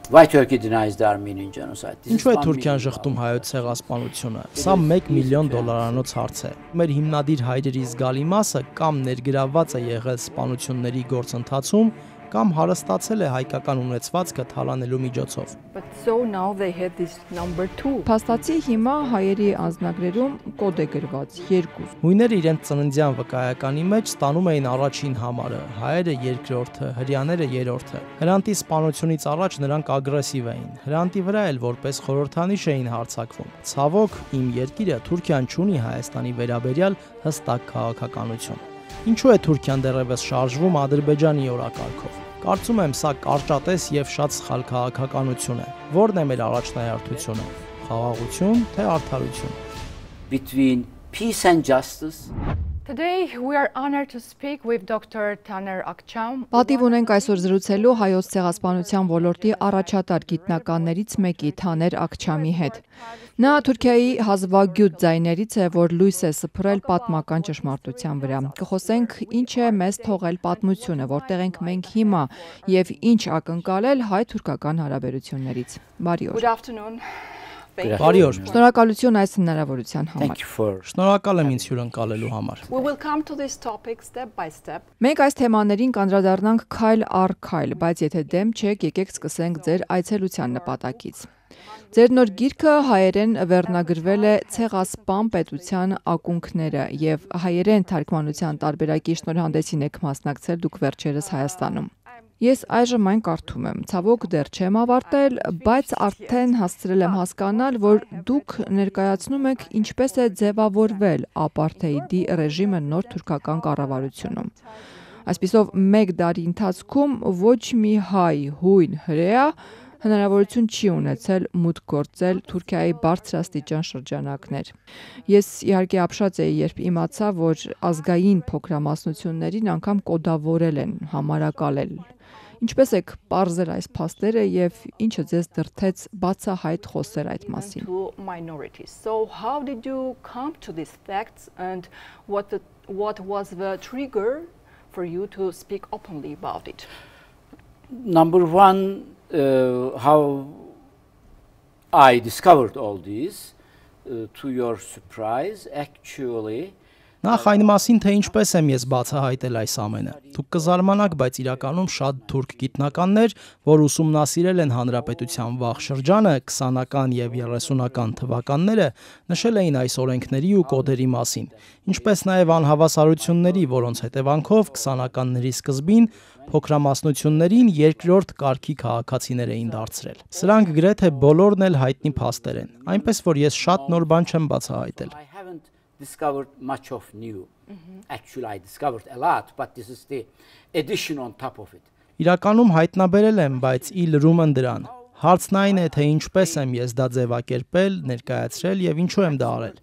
Why Turkey denies the Armenian genocide? Ինչու է Թուրքիան շղթում հայոց ցեղասպանությունը? Սա $1 միլիոն հարց է։ Մեր հիմնադիր հայրերի զգալի մասը կամ ներգրավված է եղել սպանությունների գործընթացում, կամ հարստացել է հայկական ունեցվածքը թալանելու միջոցով։ Փաստացի հիմա հայերի անձնագրերում կոդ է գրված 2։ Հույները իրենց ծննդյան վկայականի մեջ ստանում էին առաջին համարը, հայերը երկրորդը, հրեաները երրորդը։ Հրանտի սպանությունից առաջ նրանք ագրեսիվ էին։ Հրանտի վրա էլ որպես խորհրդանիշ էին հարձակվում։ Ցավոք, իմ երկիրը Թուրքիան չունի Հայաստանի վերաբերյալ հստակ քաղաքականություն։ Ինչու է Թուրքիան դեռևս շարժվում Ադրբեջանի օրակարգով։ Կարծում եմ, սա կարճատես եւ շատ սխալ քաղաքականություն է։ Որն է մեր առաջնահերթությունը։ Խաղաղություն թե արդարություն։ Between peace and justice. Today we are honored to speak with Dr. Taner Akçam. Պատիվ ունենք այսօր զրուցելու հայոց ցեղասպանության ոլորտի առաջատար գիտնականներից մեկի Թաներ Ակչամի հետ։ Նա Թուրքիայի հազվագյուտ ձայներից է, որ լույս է սփռել պատմական ճշմարտության վրա։ Կխոսենք ինչ է մեզ թողել պատմությունը, որտեղ ենք մենք հիմա եւ ինչ ակնկալել հայ-թուրքական հարաբերություններից։ Բարի օր։ Good afternoon. Բարի օր։ Շնորհակալություն այս հնարավորության համար։ Շնորհակալ եմ ինձ հյուրընկալելու համար։ We will come to this topic step by step. Մենք այս թեմաներին կանդրադառնանք քայլ առ քայլ, բայց եթե դեմ չեք, եկեք սկսենք ձեր այցելության նպատակից։ Ձեր նոր գիրքը հայերեն վերնագրվել է Ցեղասպան պետության ակունքները եւ հայերեն թարգմանության տարբերակի շնորհանդեսին եք մասնակցել դուք վերջերս Հայաստանում։ Ես այժմ այն կարդում եմ, ցավոք դեռ չեմ ավարտել, բայց արդեն հասցրել եմ հասկանալ, որ դուք ներկայացնում եք ինչպես է ձևավորվել ապարթեիդի ռեժիմը նոր թուրքական կառավարությունում։ Այսպիսով, 1 տարի ընթացքում ոչ մի հայ, հույն, հրեա հնարավորություն չի ունեցել մուտք գործել Թուրքիայի բարձրաստիճան շրջանակներ։ Ես իհարկե ապշած էի, երբ իմացա, որ ազգային փոքրամասնություններին անգամ կոդավորել են, համարակալել։ Ինչպես եք պարզել այս փաստերը եւ ինչը ձեզ դրդեց բացահայտ խոսել այդ մասին։ So how did you come to these facts and what was the trigger for you to speak openly about it? Number one, how I discovered all this, to your surprise, actually. Նախ այն մասին, թե ինչպես եմ ես բացահայտել այս ամենը։ Դուք կզարմանաք, բայց իրականում շատ թուրք գիտնականներ, որ ուսումնասիրել են հանրապետության վաղ շրջանը, 20-ական եւ 30-ական թվականները, նշել էին այս օրենքների ու կոդերի մասին, ինչպես նաեւ անհավասարությունների, որոնց հետևանքով 20-ականների սկզբին փոքրամասնություններին երկրորդ կարգի քաղաքացիներ էին դարձրել։ Սրանք գրեթե բոլորն էլ հայտնի փաստեր են, այնպես որ ես շատ նոր բան չեմ բացահայտել։ Discovered much of new. Actually, I discovered a lot, but this is the addition on top of it. Իրականում հայտնաբերել եմ, բայց ի լրումն դրան։ Հարցն այն է, թե ինչպես եմ ես դա ձևակերպել, ներկայացրել եւ ինչու եմ դա արել։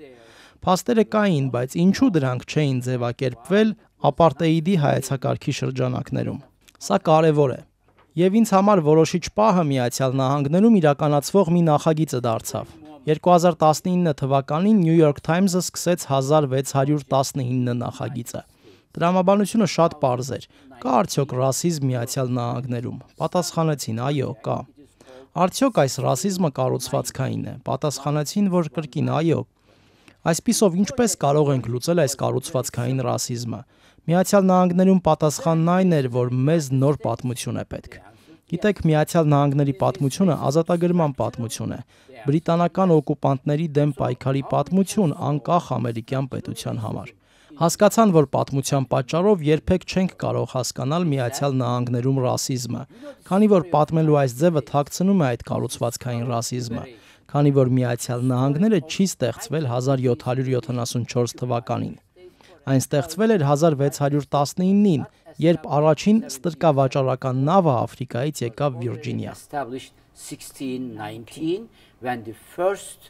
Փաստերը կային, բայց ինչու դրանք չէին ձևակերպվել ապարտեիդի հայեցակարգի շրջանակներում։ Սա կարևոր է։ Եվ ինձ համար որոշիչ պահը Միացյալ Նահանգներում իրականացվող մի նախագիծը դարձավ։ 2019 թվականին New York Times-ը սկսեց 1619 նախագիծը։ Տրամաբանությունը շատ պարզ էր։ Կա արդյոք ռասիզմ Միացյալ Նահանգներում։ Պատասխանեցին՝ այո, կա։ Արդյոք այս ռասիզմը կառուցվածքային է։ Պատասխանեցին, որ կրկին այո։ Այսպիսով ինչպես կարող ենք լուծել այս կառուցվածքային ռասիզմը։ Միացյալ Նահանգներում պատասխանն այն էր, որ մեզ նոր պատմություն է պետք։ Գիտեք, Միացյալ Նահանգների պատմությունը ազատագրման պատմություն է, բրիտանական օկուպանտների դեմ պայքարի պատմություն անկախ ամերիկյան պետության համար։ Հասկացան, որ պատմության պատճառով երբեք չենք կարող հասկանալ Միացյալ Նահանգներում ռասիզմը, քանի որ պատմելու այս ձևը թաքցնում է այդ կառուցվածքային ռասիզմը, քանի որ Միացյալ Նահանգները չի ստեղծվել 1774 թվականին։ Այն ստեղծվել էր 1619-ին, երբ առաջին ստրկավաճառական նավը Աֆրիկայից եկավ Վիրջինիա։ 1619 when the first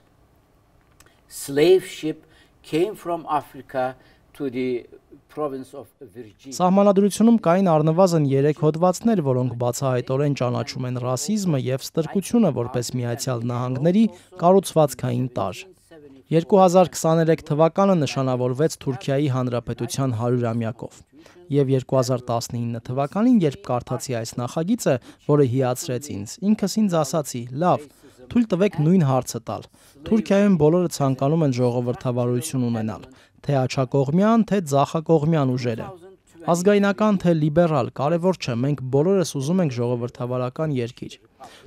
slave ship came from Africa to the province of Virginia. Սահմանադրությունում կային առնվազն 3 հոդվածներ, որոնք բացահայտորեն ճանաչում են ռասիզմը եւ ստրկությունը որպես Միացյալ Նահանգների կառուցվածքային տարր։ 2023 թվականը նշանավորվեց Թուրքիայի Հանրապետության 100-ամյակով։ Եվ 2019 թվականին, երբ կարդացի այս նախագիծը, որը հիացրեց ինձ, ինքս ինձ ասացի. լավ, թույլ տվեք նույն հարցը տալ։ Թուրքիայում բոլորը ցանկանում են ժողովրդավարություն ունենալ, թե աջակողմյան, թե ձախակողմյան ուժերը։ Ազգայնական թե լիբերալ, կարևոր չէ, մենք բոլորս ուզում ենք ժողովրդավարական երկիր։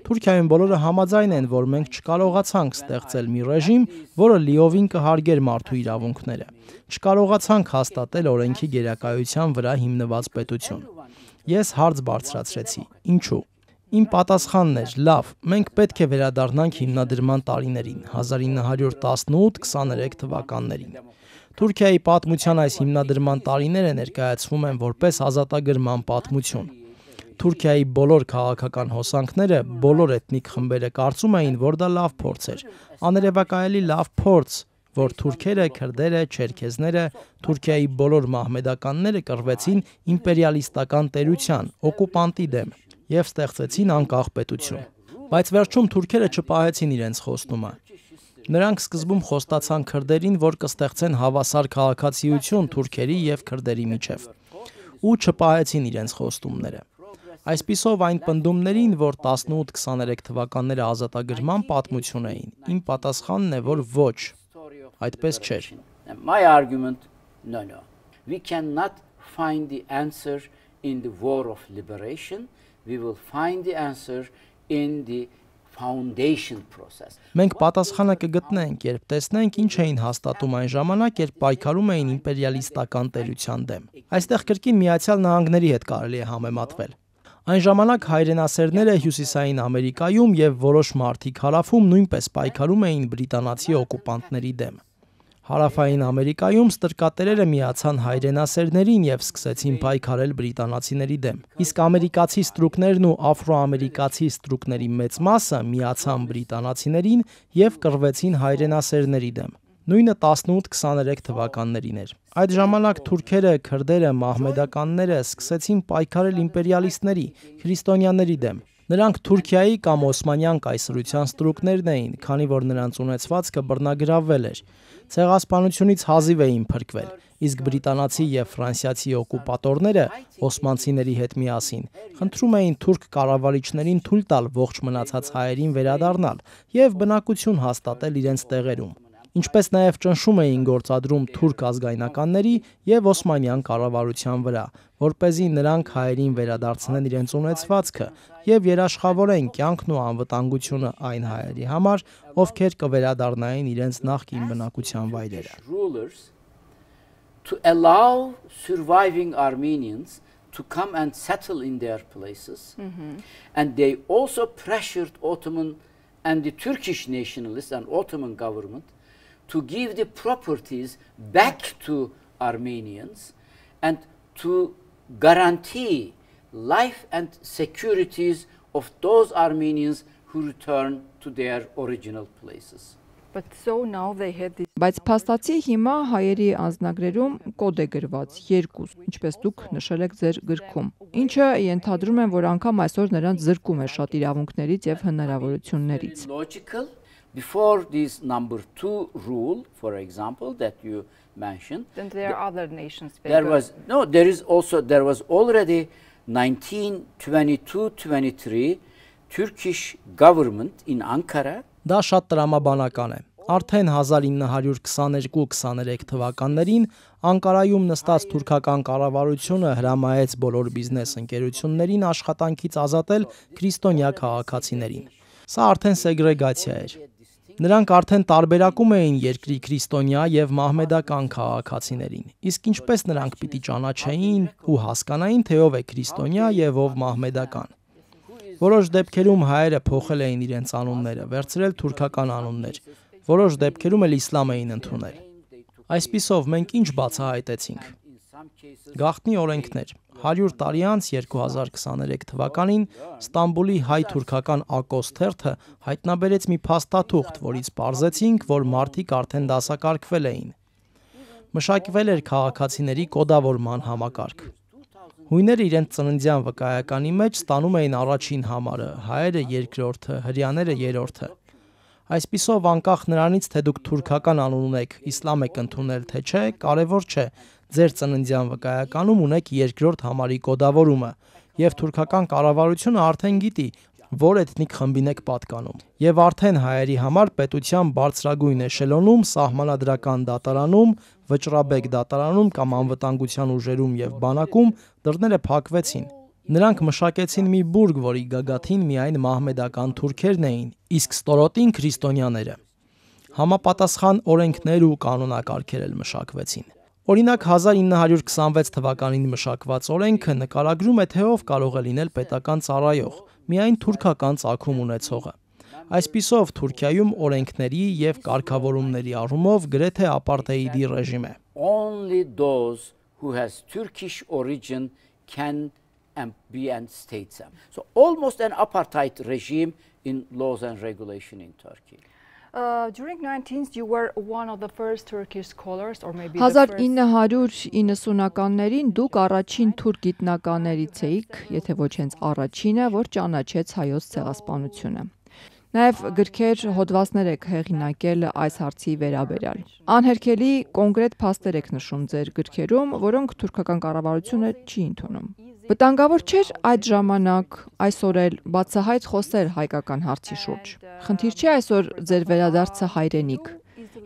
Թուրքիայում բոլորը համաձայն են, որ մենք չկարողացանք ստեղծել մի ռեժիմ, որը լիովին կհարգեր մարդու իրավունքները։ Չկարողացանք հաստատել օրենքի գերակայության վրա հիմնված պետություն։ Ես հարց բարձրացրեցի. ինչու։ Իմ պատասխանն էր. լավ, մենք պետք է վերադառնանք հիմնադրման տարիներին, 1918-23 թվականներին։ Թուրքիայի պատմության այս հիմնադրման տարիները ներկայացվում են որպես ազատագրման պատմություն։ Թուրքիայի բոլոր քաղաքական հոսանքները, բոլոր էթնիկ խմբերը կարծում էին, որ դա լավ փորձ էր, աներևակայելի լավ փորձ, որ թուրքերը, քրդերը, չերքեզները, Թուրքիայի բոլոր մահմեդականները կռվեցին իմպերիալիստական տերության, օկուպանտի դեմ եւ ստեղծեցին անկախ պետություն։ Բայց վերջում թուրքերը չպահեցին իրենց խոստումը։ Նրանք սկզբում խոստացան քրդերին, որ կստեղծեն հավասար քաղաքացիություն թուրքերի եւ քրդերի միջև, ու չպահեցին իրենց խոստումները։ Այսպիսով այն պնդումներին, որ 18-23 թվականները ազատագրման պատմություն էին, իմ պատասխանն է, որ ոչ, այդպես չէր։ My argument, no. We cannot find the answer in the war of liberation. We will find the answer in the foundation process. Մենք պատասխանը կգտնենք, երբ տեսնենք ինչ էին հաստատում այն ժամանակ, երբ պայքարում էին իմպերիալիստական տերության դեմ։ Այստեղ կրկին Միացյալ Նահանգների հետ կարելի է համեմատվել։ Այն ժամանակ հայրենասերները Հյուսիսային Ամերիկայում եւ որոշ մարդիկ հարավում նույնպես պայքարում էին բրիտանացի օկուպանտների դեմ։ Հարավային Ամերիկայում ստրկատերերը միացան հայրենասերներին եւ սկսեցին պայքարել բրիտանացիների դեմ։ Իսկ ամերիկացի ստրուկներն ու աֆրոամերիկացի ստրուկների մեծ մասը միացան բրիտանացիներին եւ կռվեցին հայրենասերների դեմ։ Նույնը 18-23 թվականներին էր։ Այդ ժամանակ թուրքերը, քրդերը, մահմեդականները սկսեցին պայքարել իմպերիալիստների, քրիստոնյաների դեմ։ Նրանք Թուրքիայի կամ Օսմանյան կայսրության ստրուկներն էին, քանի որ նրանց ունեցվածքը բռնագրավվել էր։ Ցեղասպանությունից հազիվ էին փրկվել, իսկ բրիտանացի եւ ֆրանսիացի օկուպատորները օսմանցիների հետ միասին խնդրում էին թուրք կառավարիչներին թույլ տալ ողջ մնացած հայերին վերադառնալ եւ բնակություն հաստատել իրենց տեղերում։ Ինչպես նաև ճնշում էին գործադրում թուրք ազգայնականների եւ օսմանյան կառավարության վրա, որպեսզի նրանք հայերին վերադարձնեն իրենց ունեցվածքը եւ երաշխավորեն կյանքն ու անվտանգությունը այն հայերի համար, ովքեր կվերադառնային իրենց նախկին բնակության վայրերը։ To allow surviving Armenians to come and settle in their places, and they also pressured Ottoman and the Turkish nationalists and Ottoman government to give the properties back to Armenians and to guarantee life and securities of those Armenians who return to their original places. But so now they had this. Բայց փաստացի հիմա հայերի անձնագրերում կոդ է գրված 2, ինչպես դուք նշել եք ձեր գրքում, ինչը ենթադրում են, որ անգամ այսօր նրանց զրկում է շատ իրավունքներից եւ հնարավորություններից։ Logical. Before this number 2 rule, for example, that you mentioned, Then there are other nations. there was already 1922-23 Turkish government in Ankara. Դա շատ տրամաբանական է։ Արդեն 1922-23 թվականներին Անկարայում նստած թուրքական կառավարությունը հրամայեց բոլոր բիզնես ընկերություններին աշխատանքից ազատել քրիստոնյա քաղաքացիներին։ Սա արդեն սեգրեգացիա էր։ Նրանք արդեն տարբերակում էին երկրի քրիստոնյա եւ մահմեդական քաղաքացիներին։ Իսկ ինչպես նրանք պիտի ճանաչեին ու հասկանային, թե ով է քրիստոնյա եւ ով մահմեդական։ Որոշ դեպքերում հայերը փոխել էին իրենց անունները, վերցրել թուրքական անուններ։ Որոշ դեպքերում էլ իսլամ էին ընդունել։ Այսպիսով մենք ինչ բացահայտեցինք։ Գաղտնի օրենքներ։ 100 տարի անց 2023 թվականին Ստամբուլի հայ-թուրքական ակոս թերթը հայտնաբերեց մի փաստաթուղթ, որից պարզեցինք, որ մարդիկ արդեն դասակարգվել էին։ Մշակվել էր քաղաքացիների կոդավորման համակարգ։ Հույները իրենց ծննդյան վկայականի մեջ ստանում էին առաջին համարը, հայերը երկրորդը, հրեաները երրորդը։ Այսպիսով անկախ նրանից, թե դուք թուրքական անուն ունեք, իսլամ եք ընդունել, թե չէ, կարևոր չէ, Ձեր ծննդյան վկայականում ունեք երկրորդ համարի կոդավորումը, եւ թուրքական կառավարությունը արդեն գիտի, որ էթնիկ խմբին եք պատկանում։ Եվ արդեն հայերի համար պետության բարձրագույն էշելոնում, սահմանադրական դատարանում, վճռաբեկ դատարանում կամ անվտանգության ուժերում եւ բանակում դռները փակվեցին։ Նրանք մշակեցին մի բուրգ, որի գագաթին միայն մահմեդական թուրքերն էին, իսկ ստորոտին քրիստոնյաները։ Համապատասխան օրենքներ ու կանոնակարգեր էլ մշակվեցին։ Օրինակ 1926 թվականին մշակված օրենքը նկարագրում է, թե ով կարող է լինել պետական ծառայող, միայն թուրքական ծագում ունեցողը։ Այսպիսով Թուրքիայում օրենքների եւ կարգավորումների առումով գրեթե ապարտեիդի ռեժիմ է։ Only those who has Turkish origin can be and states them. So almost an apartheid regime in laws and regulation in Turkey. During 19th you were one of the first Turkish scholars or maybe the first 1990-ականներին դուք առաջին թուրք գիտնականներից էիք, եթե ոչ հենց առաջինը, որ ճանաչեց հայոց ցեղասպանությունը։ Նաև գրքեր, հոդվածներ եք հեղինակել այս հարցի վերաբերյալ։ Անհերքելի կոնկրետ փաստեր եք նշում ձեր գրքերում, որոնք թուրքական կառավարությունը չի ընդունում։ Վտանգավոր չէր այդ ժամանակ, այսօր էլ բացահայտ խոսել հայկական հարցի շուրջ։ Խնդիր չէ այսօր ձեր վերադարձը հայրենիք։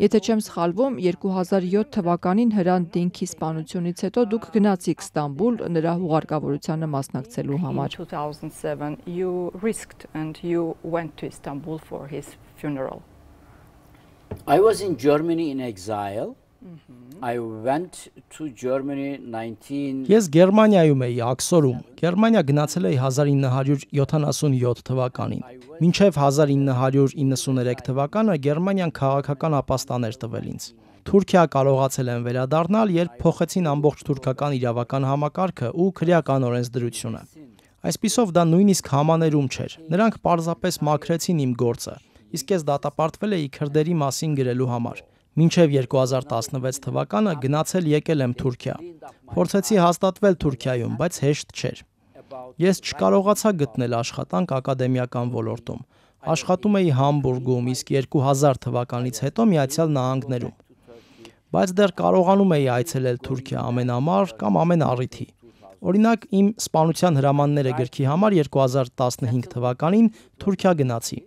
Եթե չեմ սխալվում, 2007 թվականին Հրանտ Դինքի սպանությունից հետո դուք գնացիք Ստամբուլ նրա հուղարկավորությանը մասնակցելու համար։ 2007 you risked and you went to Istanbul for his funeral. I was in Germany in exile. I went to Germany 19 Ես Գերմանիայում էի աքսորում։ Գերմանիա գնացել էի 1977 թվականին։ Մինչև 1993 թվականը Գերմանիան քաղաքական ապաստան էր տվել ինձ։ Թուրքիա կարողացել են վերադառնալ, երբ փոխեցին ամբողջ թուրքական իրավական համակարգը ու քրեական օրենսդրությունը։ Այսպիսով դա նույնիսկ համաներում չէր։ Նրանք պարզապես մաքրեցին իմ գործը, իսկ ես դատապարտվել էի քրդերի մասին գրելու համար։ Մինչև 2016 թվականը գնացել եկել եմ Թուրքիա։ Փորձեցի հաստատվել Թուրքիայում, բայց հեշտ չէր։ Ես չկարողացա գտնել աշխատանք ակադեմիական ոլորտում։ Աշխատում էի Համբուրգում, իսկ 2000 թվականից հետո Միացյալ Նահանգներում։ Բայց դեռ կարողանում էի այցելել Թուրքիա ամեն ամառ կամ ամեն առիթի։ Օրինակ, իմ սպանության հրամանները գրքի համար 2015 թվականին Թուրքիա գնացի։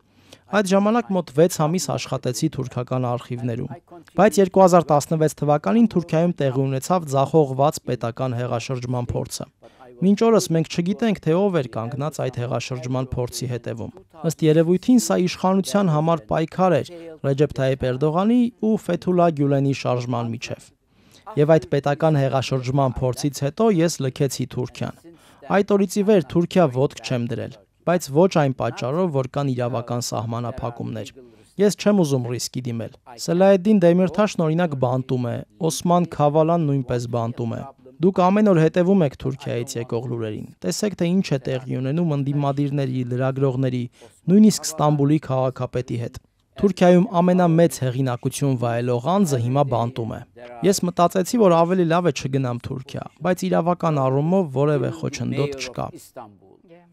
Այդ ժամանակ մոտ 6 ամիս աշխատեցի թուրքական արխիվներում, բայց 2016 թվականին Թուրքիայում տեղի ունեցավ ձախողված պետական հեղաշրջման փորձը։ Մինչ օրս մենք չգիտենք, թե ով էր կանգնած այդ հեղաշրջման փորձի հետևում։ Ըստ երևույթին սա իշխանության համար պայքար էր Ռեջեփ Թայիփ Էրդողանի ու Ֆեթուլա Գյուլենի շարժման միջև։ Եվ այդ պետական հեղաշրջման փորձից հետո ես լքեցի Թուրքիան։ Այդ օրից ի վեր Թուրքիա ոտք չեմ դրել, բայց ոչ այն պատճառով, որ կան իրավական սահմանափակումներ։ Ես չեմ ուզում ռիսկի դիմել։ Սելահեդդին Դեմիրթաշն օրինակ բանտում է, Օսման Քավալան նույնպես բանտում է։ Դուք ամեն օր հետևում եք Թուրքիայից եկող լուրերին։ Տեսեք, թե ինչ է տեղի ունենում ընդդիմադիրների, լրագրողների, նույնիսկ Ստամբուլի քաղաքապետի հետ։ Թուրքիայում ամենամեծ հեղինակություն վայելող անձը հիմա բանտում է։ Ես մտածեցի, որ ավելի լավ է չգնամ Թուրքիա, բայց իրավական առումով որևէ խոչընդոտ չկա։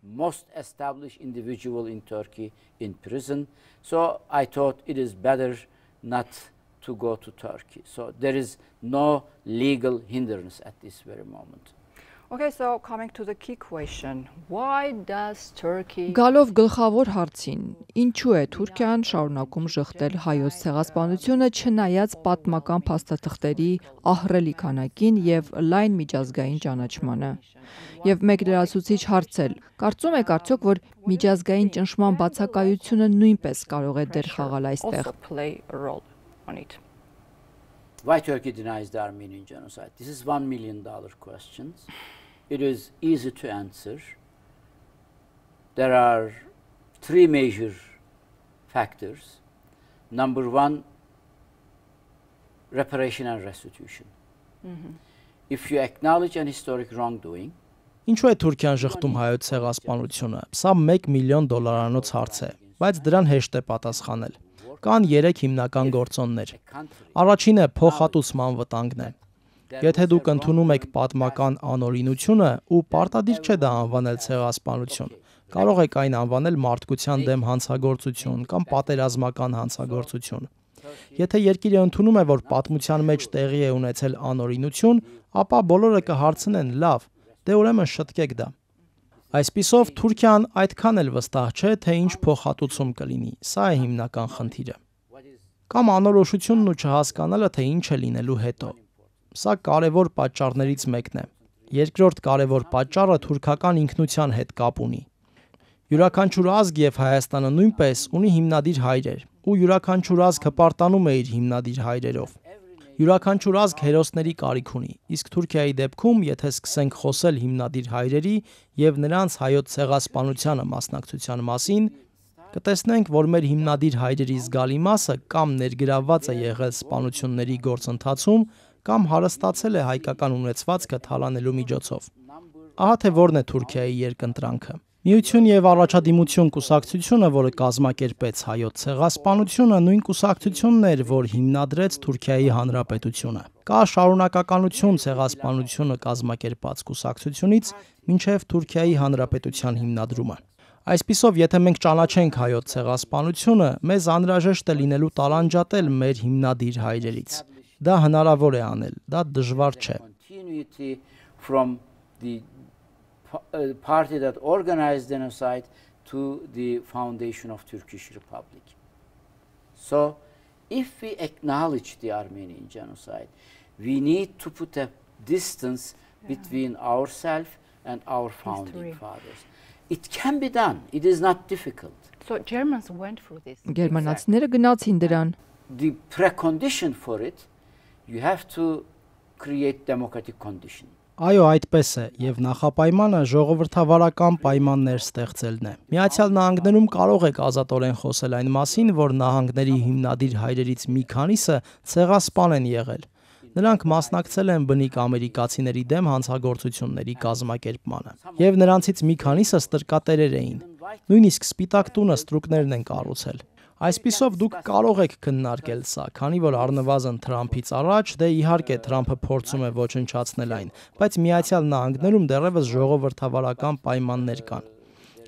Most established individual in Turkey in prison. So I thought it is better not to go to Turkey. So there is no legal hindrance at this very moment. Okay, so coming to the key question, why does Turkey Գալով գլխավոր հարցին, ինչու է Թուրքիան շարունակում շղթել հայոց ցեղասպանությունը չնայած պատմական փաստաթղթերի ահռելի քանակին եւ լայն միջազգային ճանաչմանը։ Եվ մեկ լրացուցիչ հարցել, կարծում եք արդյոք, որ միջազգային ճնշման բացակայությունը նույնպես կարող է դեր խաղալ այստեղ։ Why Turkey denies the Armenian genocide? This is $1 million question. It is easy to answer. There are three major factors. Number one, reparation and restitution. If you acknowledge an historic wrongdoing, Ինչու է Թուրքիան շղթում հայոց ցեղասպանությունը։ Սա $1 միլիոն հարց է, բայց դրան հեշտ է պատասխանել։ Կան 3 հիմնական գործոններ։ Առաջինը փոխհատուցման վտանգն է։ Եթե դուք ընդունում եք պատմական անօրինությունը ու պարտադիր չէ դա անվանել ցեղասպանություն, կարող եք այն անվանել մարդկության դեմ հանցագործություն կամ պատերազմական հանցագործություն։ Եթե երկիրը ընդունում է, որ պատմության մեջ տեղի է ունեցել անօրինություն, ապա բոլորը կհարցնեն՝ լավ, դե ուրեմն շտկեք դա։ Այսպիսով Թուրքիան այդքան էլ վստահ չէ, թե ինչ փոխհատուցում կլինի։ Սա է հիմնական խնդիրը։ Կամ անորոշությունն ու չհասկանալը, թե ինչ է լինելու հետո։ Սա կարևոր պատճառներից մեկն է։ Երկրորդ կարևոր պատճառը թուրքական ինքնության հետ կապ ունի։ Յուրաքանչյուր ազգ եւ Հայաստանը նույնպես ունի հիմնադիր հայրեր, ու յուրաքանչյուր ազգ հպարտանում է իր հիմնադիր հայրերով։ Յուրաքանչյուր ազգ հերոսների կարիք ունի, իսկ Թուրքիայի դեպքում, եթե սկսենք խոսել հիմնադիր հայրերի եւ նրանց հայոց ցեղասպանությանը մասնակցության մասին, կտեսնենք, որ մեր հիմնադիր հայրերի զգալի մասը կամ ներգրավված է եղել սպանությունների գործընթացում, կամ հարստացել է հայկական ունեցվածքը թալանելու միջոցով։ Ահա թե որն է Թուրքիայի երկընտրանքը։ Միություն եւ առաջադիմություն կուսակցությունը, որը կազմակերպեց հայոց ցեղասպանությունը, նույն կուսակցությունն էր, որ հիմնադրեց Թուրքիայի Հանրապետությունը։ Կա շարունակականություն ցեղասպանությունը կազմակերպած կուսակցությունից մինչև Թուրքիայի Հանրապետության հիմնադրումը։ Այսպիսով, եթե մենք ճանաչենք հայոց ցեղասպանությունը, մեզ անհրաժեշտ է լինելու տարանջատել մեր հիմնադիր հայրերից։ Դա հնարավոր է անել, դա դժվար չէ։ Party that organized genocide to the foundation of Turkish Republic. So, if we acknowledge the Armenian genocide, we need to put a distance between ourselves and our founding fathers. It can be done. It is not difficult. So Germans went through this. Գերմանացիները գնացին դրան։ The precondition for it, you have to create democratic conditions. Այո, այդպես է, եւ նախապայմանը ժողովրդավարական պայմաններ ստեղծելն է։ Միացյալ Նահանգներում կարող եք ազատորեն խոսել այն մասին, որ նահանգների հիմնադիր հայրերից մի քանիսը ցեղասպան են եղել։ Նրանք մասնակցել են բնիկ ամերիկացիների դեմ հանցագործությունների կազմակերպմանը, եւ նրանցից մի քանիսը ստրկատերեր էին։ Նույնիսկ Սպիտակ տունը ստրուկներն են կառուցել։ Այսպիսով դուք կարող եք քննարկել սա, քանի որ առնվազն Թրամփից առաջ, դե իհարկե Թրամփը փորձում է ոչնչացնել այն, բայց Միացյալ Նահանգներում դեռևս ժողովրդավարական պայմաններ կան։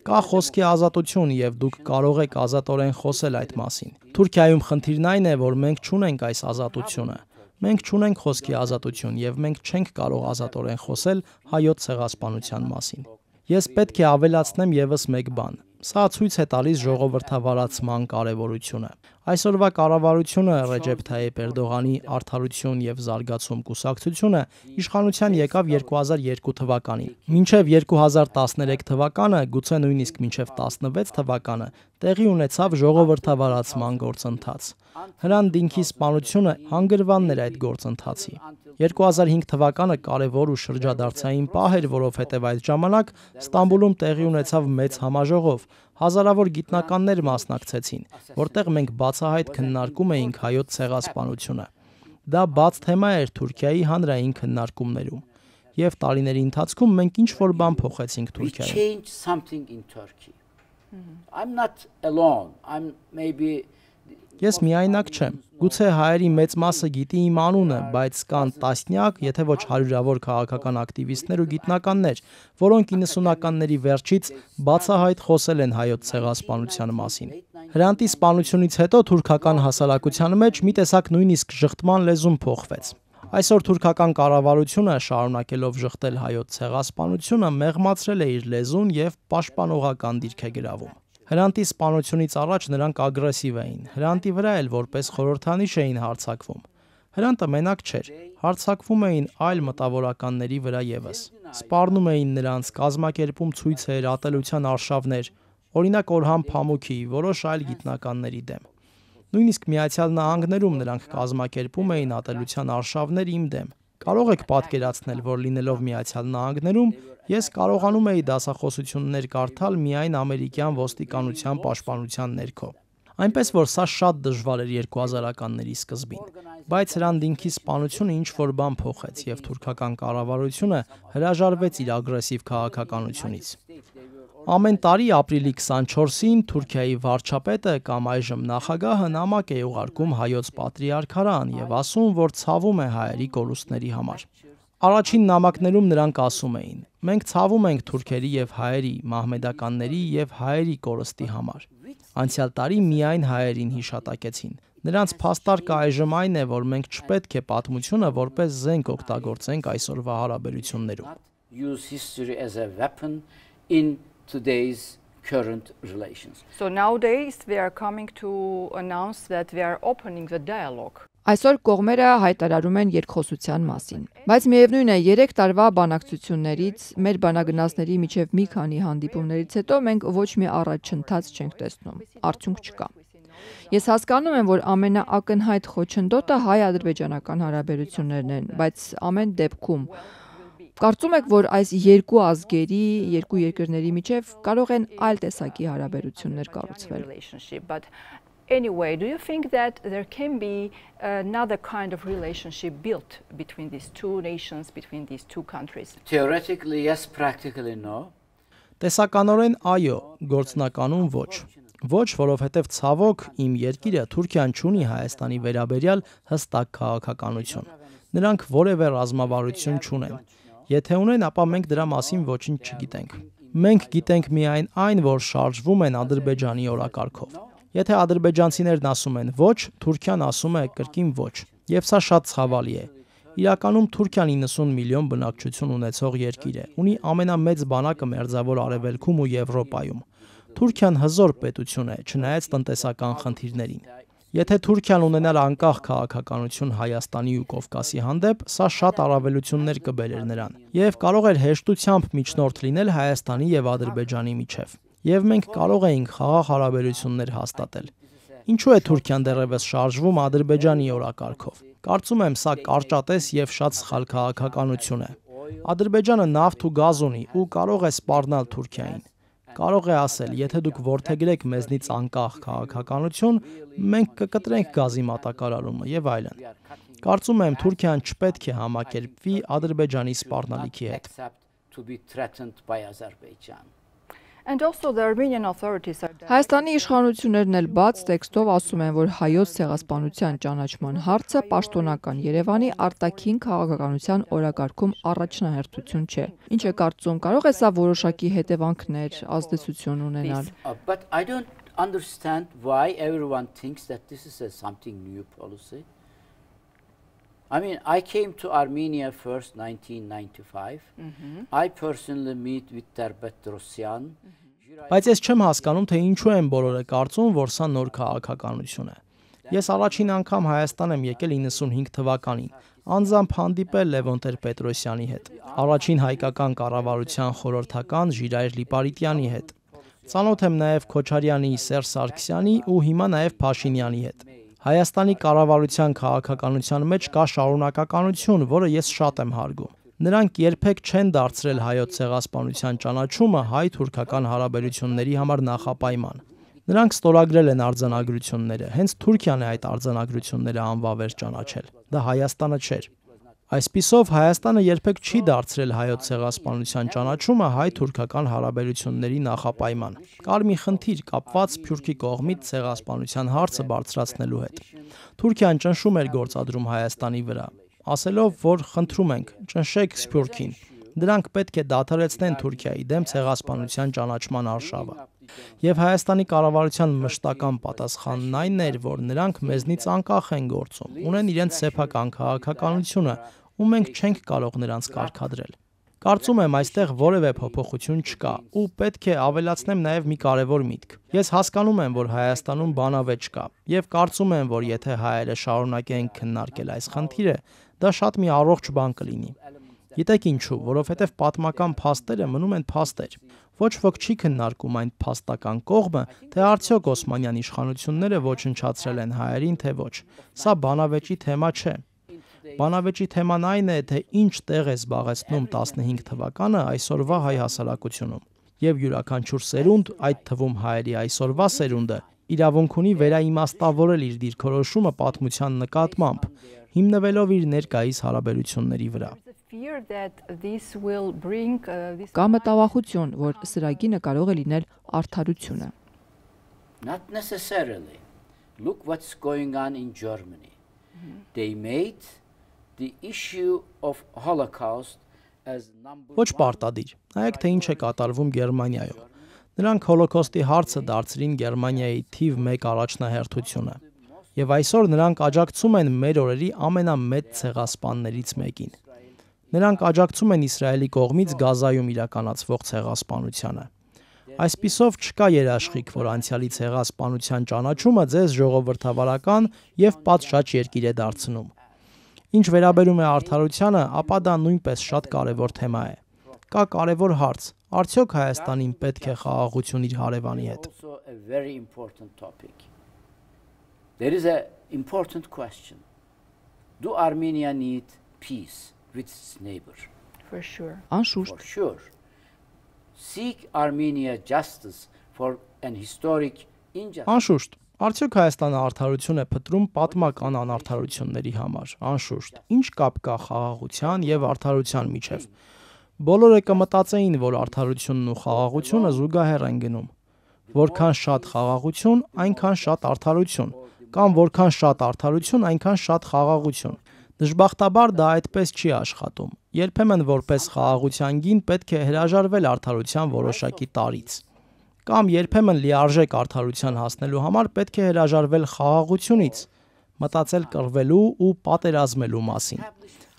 Կա խոսքի ազատություն եւ դուք կարող եք ազատորեն խոսել այդ մասին։ Թուրքիայում խնդիրն այն է, որ մենք չունենք այս ազատությունը։ Մենք չունենք խոսքի ազատություն եւ մենք չենք կարող ազատորեն խոսել հայոց ցեղասպանության մասին։ Ես պետք է ավելացնեմ եւս մեկ բան։ Սա ցույց է տալիս ժողովրդավարացման կարևորությունը։ Այսօրվա կառավարությունը Ռեջեփ Թայիփ Էրդողանի Արդարություն եւ Զարգացում կուսակցությունը իշխանության եկավ 2002 թվականին։ Մինչև 2013 թվականը, գուցե նույնիսկ մինչև 16 թվականը տեղի ունեցավ ժողովրդավարացման գործընթաց։ Հրանտ Դինքի սպանությունը հանգրվանն էր այդ գործընթացի։ 2005 թվականը կարևոր ու շրջադարձային պահ էր, որովհետև այդ ժամանակ Ստամբուլում տեղի ունեցավ մեծ համաժողով, հազարավոր գիտնականներ մասնակցեցին, որտեղ մենք բացահայտ քննարկում էինք հայոց ցեղասպանությունը։ Դա բաց թեմա էր Թուրքիայի հանրային քննարկումներում, եւ տարիների ընթացքում մենք ինչ-որ բան փոխեցինք Թուրքիայում։ Ես միայնակ չեմ։ Գուցե հայերի մեծ մասը գիտի իմ անունը, բայց կան տասնյակ, եթե ոչ հարյուրավոր քաղաքական ակտիվիստներ ու գիտնականներ, որոնք 90-ականների վերջից բացահայտ խոսել են հայոց ցեղասպանության մասին։ Հրանտի սպանությունից հետո թուրքական հասարակության մեջ մի տեսակ նույնիսկ ժխտման լեզուն փոխվեց։ Այսօր թուրքական կառավարությունը, շարունակելով ժխտել հայոց ցեղասպանությունը, մեղմացրել է իր լեզուն եւ պաշտպանողական դիրք է գրավում։ Հրանտի սպանությունից առաջ նրանք ագրեսիվ էին։ Հրանտի վրա էլ որպես խորհրդանիշ էին հարձակվում։ Հրանտը մենակ չէր, հարձակվում էին այլ մտավորականների վրա եւս։ Սպառնում էին նրանց, կազմակերպում ցույցեր, ատելության արշավներ, օրինակ Օրհան Փամուքի, որոշ այլ գիտնականների դեմ։ Նույնիսկ Միացյալ Նահանգներում նրանք կազմակերպում էին ատելության արշավներ իմ դեմ։ Կարող եք պատկերացնել, որ լինելով Միացյալ Նահանգներում, ես կարողանում էի դասախոսություններ կարդալ միայն ամերիկյան ոստիկանության պաշտպանության ներքո։ Այնպես որ սա շատ դժվար էր 2000-ականների սկզբին, բայց Հրանտ Դինքի սպանությունը ինչ-որ բան փոխեց եւ թուրքական կառավարությունը հրաժարվեց իր ագրեսիվ քաղաքականությունից։ Ամեն տարի ապրիլի 24-ին Թուրքիայի վարչապետը կամ այժմ նախագահը նամակ է ուղարկում հայոց պատրիարքարան եւ ասում, որ ցավում է հայերի կորուստների համար։ Առաջին նամակներում նրանք ասում էին. մենք ցավում ենք թուրքերի եւ հայերի, մահմեդականների եւ հայերի կորստի համար։ Անցյալ տարի միայն հայերին հիշատակեցին։ Նրանց փաստարկը այժմ այն է, որ մենք չպետք է պատմությունը որպես զենք օգտագործենք այսօրվա հարաբերություններում։ Use history as a weapon in today's current relations. So nowadays they are coming to announce that they are opening the dialogue. Այսօր կողմերը հայտարարում են երկխոսության մասին, բայց միևնույն է 3 տարվա բանակցություններից, մեր բանագնացների միջև մի քանի հանդիպումներից հետո մենք ոչ մի առաջընթաց չենք տեսնում, արդյունք չկա։ Ես հասկանում եմ, որ ամենաակնհայտ խոչընդոտը հայ-ադրբեջանական հարաբերություններն են, բայց ամեն դեպքում կարծում եք, որ այս երկու ազգերի, երկու երկրների միջև կարող են այլ տեսակի հարաբերություններ կառուցվել։ Anyway, do you think that there can be another kind of relationship built between these two nations, between these two countries? Theoretically, yes, practically, no. Տեսականորեն այո, գործնականում ոչ։ Ոչ, որովհետև ցավոք իմ երկիրը Թուրքիան չունի Հայաստանի վերաբերյալ հստակ քաղաքականություն։ Նրանք որևէ ռազմավարություն չունեն։ Եթե ունեն, ապա մենք դրա մասին ոչինչ չգիտենք։ Մենք գիտենք միայն այն, որ շարժվում են Ադրբեջանի օրակարգով։ Եթե ադրբեջանցիներն ասում են ոչ, Թուրքիան ասում է կրկին ոչ, եւ սա շատ ցավալի է։ Իրականում Թուրքիան 90 միլիոն բնակչություն ունեցող երկիր է, ունի ամենամեծ բանակը Մերձավոր Արևելքում ու Եվրոպայում։ Թուրքիան հզոր պետություն է, չնայած տնտեսական խնդիրներին։ Եթե Թուրքիան ունենար անկախ քաղաքականություն Հայաստանի ու Կովկասի հանդեպ, սա շատ առավելություններ կբերեր նրան, եւ կարող էր հեշտությամբ միջնորդ լինել Հայաստանի եւ Ադրբեջանի միջև։ Եվ մենք կարող էինք խաղաղ հարաբերություններ հաստատել։ Ինչու է Թուրքիան դեռևս շարժվում Ադրբեջանի օրակարգով։ Կարծում եմ, սա կարճատես եւ շատ սխալ քաղաքականություն է։ Ադրբեջանը նավթ ու գազ ունի ու կարող է սպառնալ Թուրքիային։ Կարող է ասել, եթե դուք որդեգրեք մեզնից անկախ քաղաքականություն, մենք կկտրենք գազի մատակարարումը եւ այլն։ Կարծում եմ, Թուրքիան չպետք է համակերպվի Ադրբեջանի սպառնալիքի հետ։ And also the Armenian authorities are Հայաստանի իշխանություններն էլ բաց տեքստով ասում են, որ հայոց ցեղասպանության ճանաչման հարցը պաշտոնական Երևանի արտաքին քաղաքականության օրակարգում առաջնահերթություն չէ։ Ինչ է կարծում, կարող է սա որոշակի հետևանքներ, ազդեցություն ունենալ։ But I don't understand why everyone thinks that this is something new policy. I mean, I came to Armenia first 1995. I personally meet with Ter-Petrosyan. Բայց ես չեմ հասկանում, թե ինչու են բոլորը կարծում, որ սա նոր քաղաքականություն է։ Ես առաջին անգամ Հայաստան եմ եկել 95 թվականին, անձամբ հանդիպել Լևոն Տեր-Պետրոսյանի հետ, առաջին հայկական կառավարության խորհրդական Ժիրայր Լիպարիտյանի հետ։ Ծանոթ եմ նաև Քոչարյանի, Սերժ Սարգսյանի ու հիմա նաև Փաշինյանի հետ։ Հայաստանի կառավարության քաղաքականության մեջ կա շարունակականություն, որը ես շատ եմ հարգում։ Նրանք երբեք չեն դարձրել հայոց ցեղասպանության ճանաչումը հայ-թուրքական հարաբերությունների համար նախապայման։ Նրանք ստորագրել են արձանագրությունները, հենց Թուրքիան է այդ արձանագրությունները անվավեր ճանաչել։ Դա Հայաստանը չէր։ Այսպիսով Հայաստանը երբեք չի դարձրել հայոց ցեղասպանության ճանաչումը հայ-թուրքական հարաբերությունների նախապայման։ Կար մի խնդիր կապված Սփյուռքի կողմից ցեղասպանության հարցը բարձրացնելու հետ։ Թուրքիան ճնշում էր գործադրում Հայաստանի վրա, ասելով, որ խնդրում ենք, ճնշեք Սփյուռքին։ Դրանք պետք է դադարեցնեն Թուրքիայի դեմ ցեղասպանության ճանաչման արշավը։ Եվ Հայաստանի կառավարության մշտական պատասխանն այն էր, որ նրանք մեզնից անկախ են գործում, ունեն իրենց սեփական քաղաքականությունը, ու մենք չենք կարող նրանց կարգադրել։ Կարծում եմ, այստեղ որևէ փոփոխություն չկա, ու պետք է ավելացնեմ նաև մի կարևոր միտք։ Ես հասկանում եմ, որ Հայաստանում բանավեճ կա, եւ կարծում եմ, որ եթե հայերը շարունակեն քննարկել այս խնդիրը, դա շատ մի առողջ բան կլինի։ Գիտեք ինչու, որովհետև պատմական փաստերը մնում են փաստեր։ Ոչ ոք չի քննարկում այն փաստական կողմը, թե արդյոք Օսմանյան իշխանությունները ոչնչացրել են հայերին, թե ոչ։ Սա բանավեճի թեմա չէ։ Բանավեճի թեման այն է, թե ինչ տեղ է զբաղեցնում 15 թվականը այսօրվա հայ հասարակությունում։ Եվ յուրաքանչյուր սերունդ, այդ թվում հայերի այսօրվա սերունդը, իրավունք ունի վերաիմաստավորել իր դիրքորոշումը պատմության նկատմամբ, հիմնվելով իր ներկայիս հարաբերությունների վրա։ Կա մտավախություն, որ սրագինը կարող է լինել արդարությունը։ Not necessarily. Look what's going on in Germany. They made the issue of Holocaust as number Ոչ պարտադիր։ Նայեք, թե ինչ է կատարվում Գերմանիայում։ Նրանք հոլոկոստի հարցը դարձրին Գերմանիայի թիվ 1 առաջնահերթությունը։ Եվ այսօր նրանք աջակցում են մեր օրերի ամենամեծ ցեղասպաններից մեկին։ Նրանք աջակցում են Իսրայելի կողմից Գազայում իրականացվող ցեղասպանությանը։ Այսպիսով չկա երաշխիք, որ անցյալի ցեղասպանության ճանաչումը ձեզ ժողովրդավարական եւ պատշաճ երկիր է դարձնում։ Ինչ վերաբերում է արդարությանը, ապա դա նույնպես շատ կարևոր թեմա է։ Կա կարևոր հարց. արդյոք Հայաստանին պետք է խաղաղություն իր հարևանի հետ։ There is an important question. Do Armenia need peace with its neighbor? For sure. Անշուշտ։ For sure. Seek Armenia justice for an historic injustice. Անշուշտ։ Արդյոք Հայաստանը արդարություն է փնտրում պատմական անարդարությունների համար։ Անշուշտ։ Ինչ կապ կա խաղաղության եւ արդարության միջև։ Բոլորը կմտածեին, որ արդարությունն ու խաղաղությունը զուգահեռ են գնում։ Որքան շատ խաղաղություն, այնքան շատ արդարություն, կամ որքան շատ արդարություն, այնքան շատ խաղաղություն։ Դժբախտաբար դա այդպես չի աշխատում։ Երբեմն որպես խաղաղության գին պետք է հրաժարվել արդարության որոշակի տարրից։ Կամ երբեմն լիարժեք արդարության հասնելու համար պետք է հրաժարվել խաղաղությունից, մտածել կռվելու ու պատերազմելու մասին։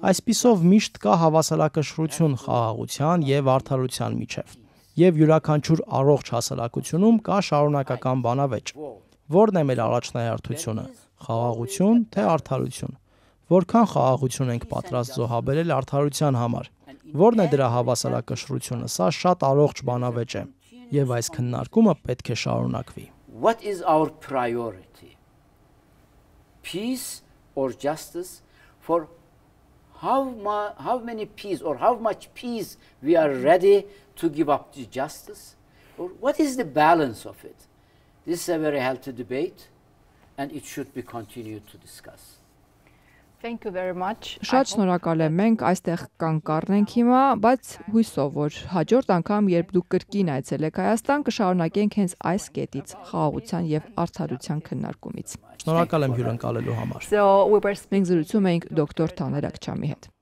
Այսպիսով միշտ կա հավասարակշռություն խաղաղության եւ արդարության միջև։ Եվ յուրաքանչյուր առողջ հասարակությունում կա շարունակական բանավեճ։ Որն է մեր առաջնահերթությունը՝ խաղաղություն թե արդարություն։ Որքան խաղաղություն ենք պատրաստ զոհաբերել արդարության համար։ Որն է դրա հավասարակշռությունը։ Սա շատ առողջ բանավեճ է։ Եվ այս քննարկումը պետք է շարունակվի։ What is our priority? Peace or justice? For how many peace or how much peace we are ready to give up the justice? Or what is the balance of it? This is a very healthy debate and it should be continued to discuss. Thank you very much. Շատ շնորհակալ եմ։ Մենք այստեղ կանգառնենք հիմա, բայց հույսով, որ հաջորդ անգամ, երբ դուք կրկին այցելեք Հայաստան, կշարունակենք հենց այս կետից՝ խաղաղության եւ արդարության քննարկումից։ Շնորհակալ եմ հյուրընկալելու համար։ Մենք զրուցում էինք դոկտոր Թաներ Աքչամի հետ։